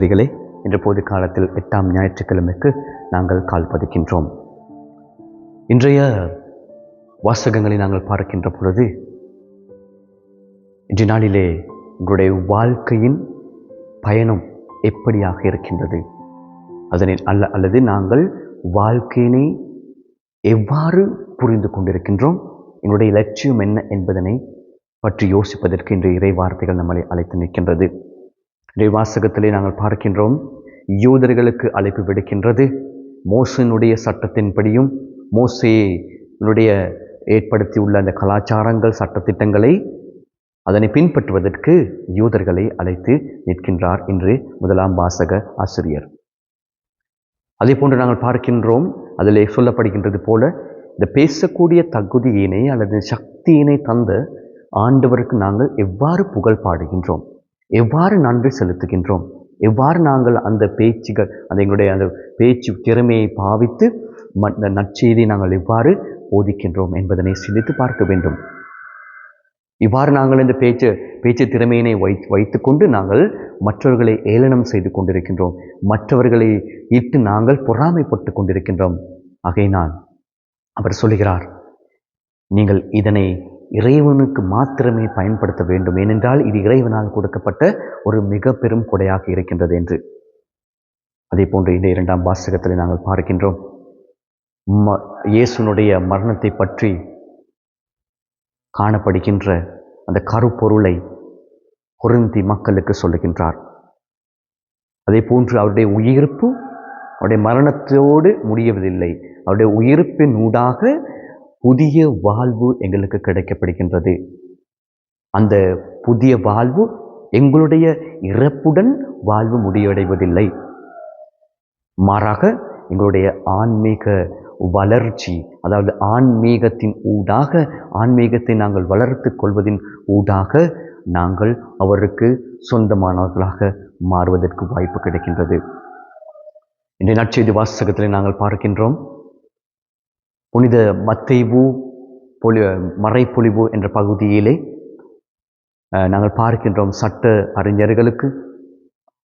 இதிகளே இன்று பொது காலத்தில் 8ஆம் ஞாயிற்றுக்கிழமைக்கு நாங்கள் கால் பதிக்கின்றோம். இன்றைய வாசகங்களை நாங்கள் பார்க்கின்ற பொழுது, இன்றைய நாளிலே உங்களுடைய வாழ்க்கையின் பயணம் எப்படியாக இருக்கின்றது, அதனை அல்லது நாங்கள் வாழ்க்கையினை எவ்வாறு புரிந்து கொண்டிருக்கின்றோம், என்னுடைய லட்சியம் என்ன என்பதனை பற்றி யோசிப்பதற்கு இன்றைய இறை வார்த்தைகள் நம்மளை அழைத்து நிற்கின்றது. இன்றைய வாசகத்திலே நாங்கள் பார்க்கின்றோம், யூதர்களுக்கு அழைப்பு விடுக்கின்றது. மோசனுடைய சட்டத்தின்படியும் மோசேனுடைய ஏற்படுத்தியுள்ள அந்த கலாச்சாரங்கள் சட்டத்திட்டங்களை அதனை பின்பற்றுவதற்கு யூதர்களை அழைத்து நிற்கின்றார் இன்று முதலாம் வாசக ஆசிரியர். அதே போன்று நாங்கள் பார்க்கின்றோம், அதில் சொல்லப்படுகின்றது போல இந்த பேசக்கூடிய தகுதியினை அல்லது சக்தியினை தந்த ஆண்டவருக்கு நாங்கள் எவ்வாறு புகழ் பாடுகின்றோம், எவ்வாறு நன்றி செலுத்துகின்றோம், எவ்வாறு நாங்கள் அந்த பேச்சுகள் எங்களுடைய அந்த பேச்சு திறமையை பாவித்து நற்செய்தியை நாங்கள் எவ்வாறு போதிக்கின்றோம் என்பதனை சிந்தித்து பார்க்க வேண்டும். இவ்வாறு நாங்கள் இந்த பேச்சு திறமையினை வைத்துக்கொண்டு நாங்கள் மற்றவர்களை ஏளனம் செய்து கொண்டிருக்கின்றோம், மற்றவர்களை இட்டு நாங்கள் பொறாமைப்பட்டு கொண்டிருக்கின்றோம். ஆகையினால் அவர் சொல்லுகிறார், நீங்கள் இதனை இறைவனுக்கு மாத்திரமே பயன்படுத்த வேண்டும், ஏனென்றால் இது இறைவனால் கொடுக்கப்பட்ட ஒரு மிக பெரும் கொடையாக இருக்கின்றது என்று. அதே போன்று இந்த 2ஆம் வாசகத்தில் நாங்கள் பார்க்கின்றோம், இயேசுனுடைய மரணத்தை பற்றி காணப்படுகின்ற அந்த கருப்பொருளை கொரிந்தி மக்களுக்கு சொல்லுகின்றார். அதே போன்று அவருடைய உயிர்ப்பு அவருடைய மரணத்தோடு முடியவதில்லை, அவருடைய உயிர்ப்பின் ஊடாக புதிய வாழ்வு எங்களுக்கு கிடைக்கப்படுகின்றது. அந்த புதிய வாழ்வு எங்களுடைய இறப்புடன் வாழ்வு முடிவடைவதில்லை, மாறாக எங்களுடைய ஆன்மீக வளர்ச்சி, அதாவது ஆன்மீகத்தின் ஊடாக ஆன்மீகத்தை நாங்கள் வளர்த்து கொள்வதின் ஊடாக நாங்கள் அவருக்கு சொந்தமானவர்களாக மாறுவதற்கு வாய்ப்பு கிடைக்கின்றது. இன்றைய நற்செய்தி வாசகத்தில் நாங்கள் பார்க்கின்றோம், புனித மத்தேயு மறைப்பொழிவு என்ற பகுதியிலே நாங்கள் பார்க்கின்றோம், சட்ட அறிஞர்களுக்கு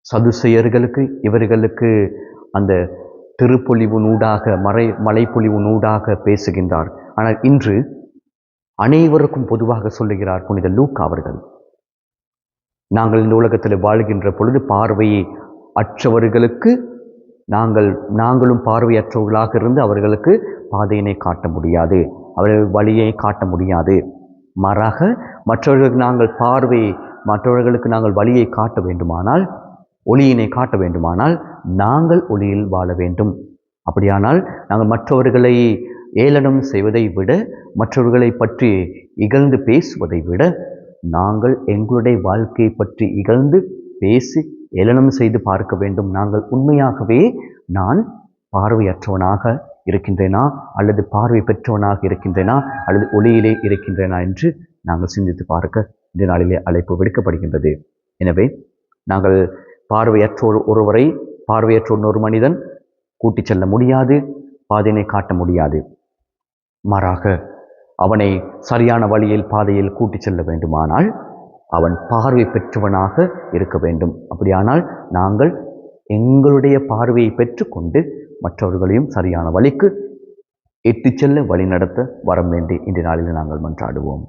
சதுசேயர்களுக்கு இவர்களுக்கு அந்த திருப்பொழிவு நூடாக மலைப்பொழிவு நூடாக பேசுகின்றார். ஆனால் இன்று அனைவருக்கும் பொதுவாக சொல்லுகிறார் புனித லூக்கா அவர்கள். நாங்கள் இந்த உலகத்தில் வாழ்கின்ற பொழுது பார்வையை அற்றவர்களுக்கு நாங்களும் பார்வையற்றவர்களாக இருந்து அவர்களுக்கு பாதையினை காட்ட முடியாது, அவர்கள் வழியை காட்ட முடியாது. மாறாக மற்றவர்களுக்கு நாங்கள் வழியை காட்ட வேண்டுமானால், ஒளியினை காட்ட வேண்டுமானால் நாங்கள் ஒளியில் வாழ வேண்டும். அப்படியானால் நாங்கள் மற்றவர்களை ஏளனம் செய்வதை விட, மற்றவர்களை பற்றி இகழ்ந்து பேசுவதை விட, நாங்கள் எங்களுடைய வாழ்க்கையை பற்றி இகழ்ந்து பேசி ஏளனம் செய்து பார்க்க வேண்டும். நாங்கள் உண்மையாகவே நான் பார்வையற்றவனாக இருக்கின்றேனா, அல்லது பார்வை பெற்றவனாக இருக்கின்றேனா, அல்லது ஒளியிலே இருக்கின்றேனா என்று நாங்கள் சிந்தித்து பார்க்க இந்த நாளிலே அழைப்பு விடுக்கப்படுகின்றது. எனவே நாங்கள் பார்வையற்ற ஒரு மனிதன் கூட்டிச் செல்ல முடியாது, பாதையினை காட்ட முடியாது. மாறாக அவனை சரியான வழியில் பாதையில் கூட்டிச் செல்ல வேண்டுமானால் அவன் பார்வை பெற்றவனாக இருக்க வேண்டும். அப்படியானால் நாங்கள் எங்களுடைய பார்வையை பெற்றுக்கொண்டு மற்றவர்களையும் சரியான வழிக்கு இட்டுச் செல்ல வழி நடத்த வரம் வேண்டி இன்றைய நாளில் நாங்கள் மன்றாடுவோம்.